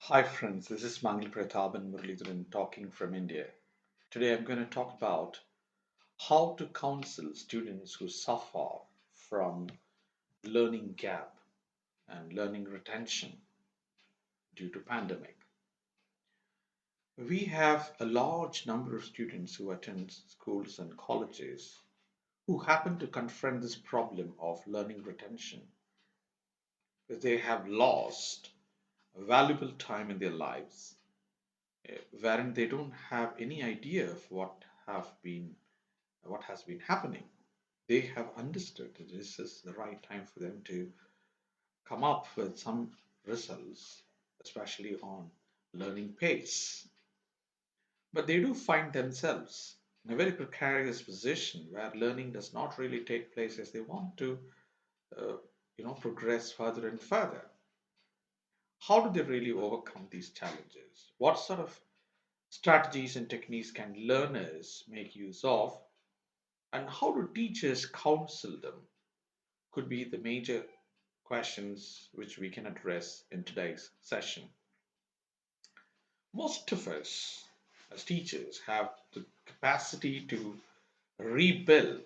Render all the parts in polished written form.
Hi friends, this is Mangal and Muralidharan talking from India. Today I'm going to talk about how to counsel students who suffer from learning gap and learning retention due to pandemic. We have a large number of students who attend schools and colleges who happen to confront this problem of learning retention. They have lost valuable time in their lives wherein they don't have any idea of what has been happening. They have understood that this is the right time for them to come up with some results, especially on learning pace. But they do find themselves in a very precarious position where learning does not really take place as they want to, uh, progress further and further. How do they really overcome these challenges? What sort of strategies and techniques can learners make use of? And how do teachers counsel them? Could be the major questions which we can address in today's session. Most of us, as teachers, have the capacity to rebuild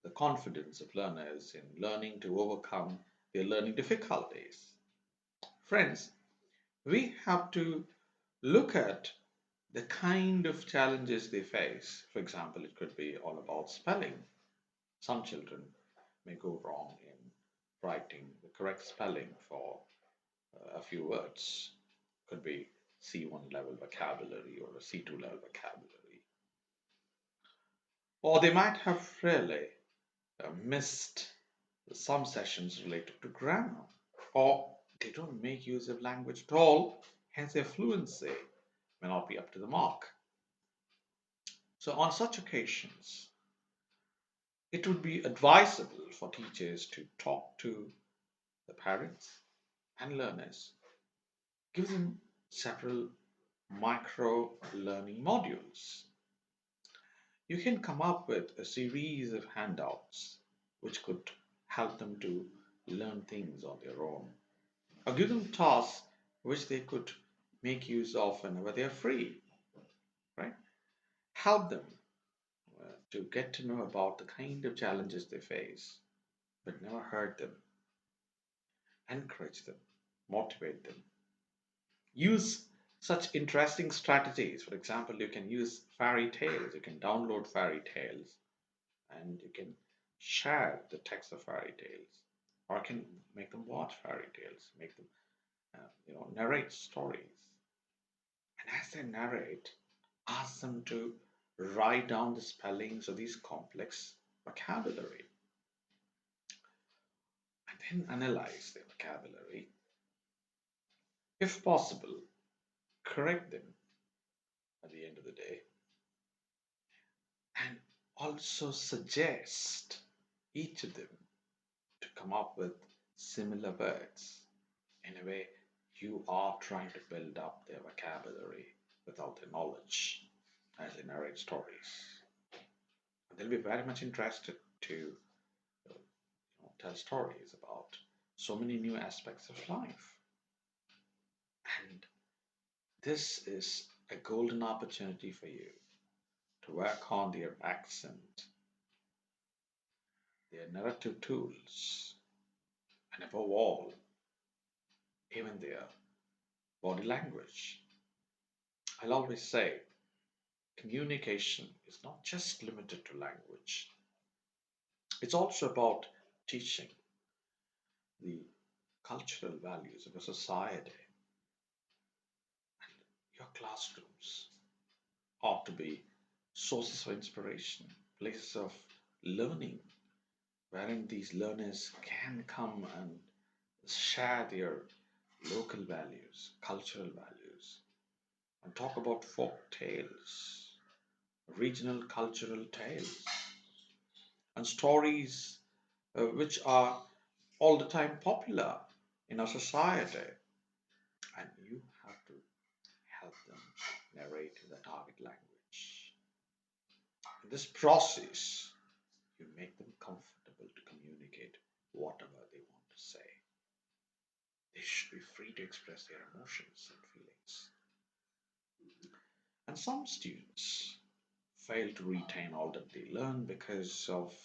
the confidence of learners in learning to overcome their learning difficulties. Friends, we have to look at the kind of challenges they face. For example, it could be all about spelling. Some children may go wrong in writing the correct spelling for a few words. Could be C1 level vocabulary or a C2 level vocabulary. Or they might have really missed some sessions related to grammar. Or they don't make use of language at all, hence their fluency may not be up to the mark. So, on such occasions, it would be advisable for teachers to talk to the parents and learners, give them several micro learning modules. You can come up with a series of handouts which could help them to learn things on their own, or give them tasks which they could make use of whenever they are free, right? Help them to get to know about the kind of challenges they face, but never hurt them. Encourage them, motivate them. Use such interesting strategies. For example, you can use fairy tales, you can download fairy tales, and you can share the text of fairy tales, or can make them watch fairy tales, make them narrate stories. And as they narrate, ask them to write down the spellings of these complex vocabulary and then analyze their vocabulary. If possible, correct them at the end of the day, and also suggest each of them to come up with similar words. In a way, you are trying to build up their vocabulary without their knowledge as they narrate stories. They'll be very much interested to tell stories about so many new aspects of life. And this is a golden opportunity for you to work on their accent, their narrative tools, and above all, even their body language. I'll always say communication is not just limited to language, it's also about teaching the cultural values of a society. Your classrooms ought to be sources of inspiration, places of learning, wherein these learners can come and share their local values, cultural values, and talk about folk tales, regional cultural tales, and stories which are all the time popular in our society. And you have to help them narrate in the target language. In this process, you make them comfortable to communicate whatever they want to say. They should be free to express their emotions and feelings. And some students fail to retain all that they learn because of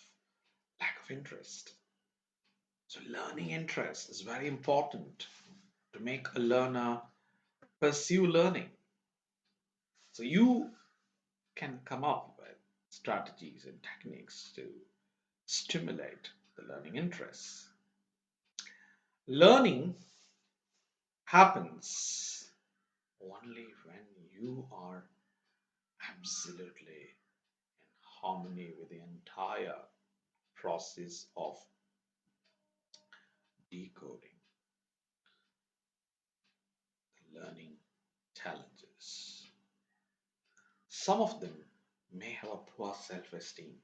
lack of interest. So, learning interest is very important to make a learner pursue learning. So, you can come up with strategies and techniques to stimulate the learning interests. Learning happens only when you are absolutely in harmony with the entire process of decoding the learning challenges. Some of them may have a poor self esteem.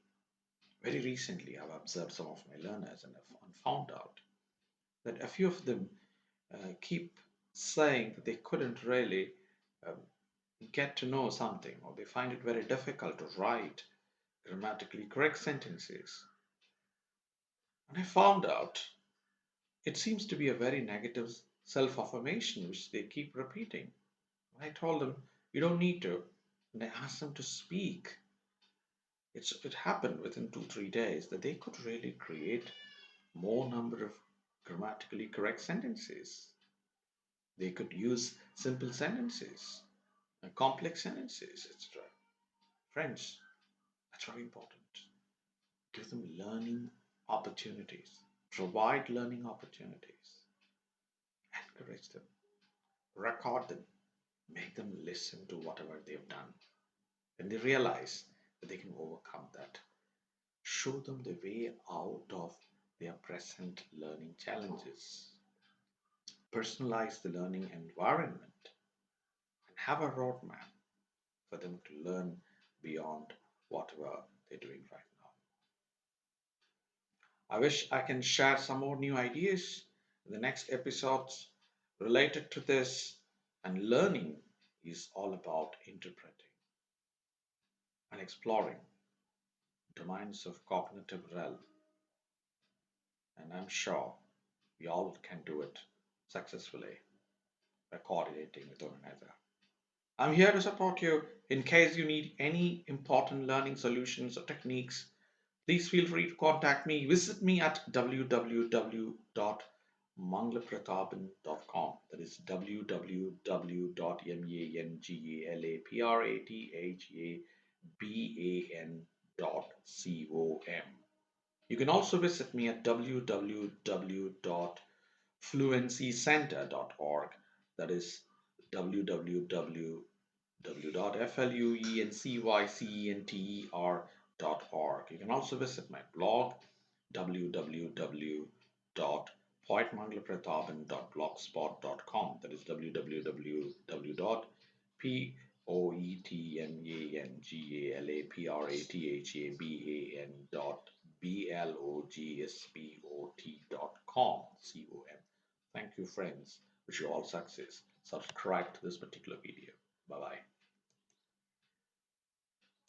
Very recently, I've observed some of my learners and I've found out that a few of them keep saying that they couldn't really um, get to know something, or they find it very difficult to write grammatically correct sentences. And I found out it seems to be a very negative self affirmation which they keep repeating. And I told them, you don't need to. And I asked them to speak. It happened within 2 3 days that they could really create more number of grammatically correct sentences. They could use simple sentences, complex sentences, etc. Friends, that's very important. Give them learning opportunities, provide learning opportunities, encourage them, record them, make them listen to whatever they've done. When they realize that they can overcome that, show them the way out of their present learning challenges. Personalize the learning environment and have a roadmap for them to learn beyond whatever they're doing right now. I wish I can share some more new ideas in the next episodes related to this. And learning is all about interpreting and exploring domains of cognitive realm. And I'm sure we all can do it successfully by coordinating with one another. I'm here to support you in case you need any important learning solutions or techniques. Please feel free to contact me. Visit me at www.mangalapratabhan.com. That is www.mangalapratabhan.com. You can also visit me at www.fluencycenter.org. That is www.fluencycenter.org. You can also visit my blog www.poetmangalaprataban.blogspot.com. That is www.poetmangalaprataban.blogspot.com. Thank you, friends. Wish you all success. Subscribe to this particular video. Bye bye.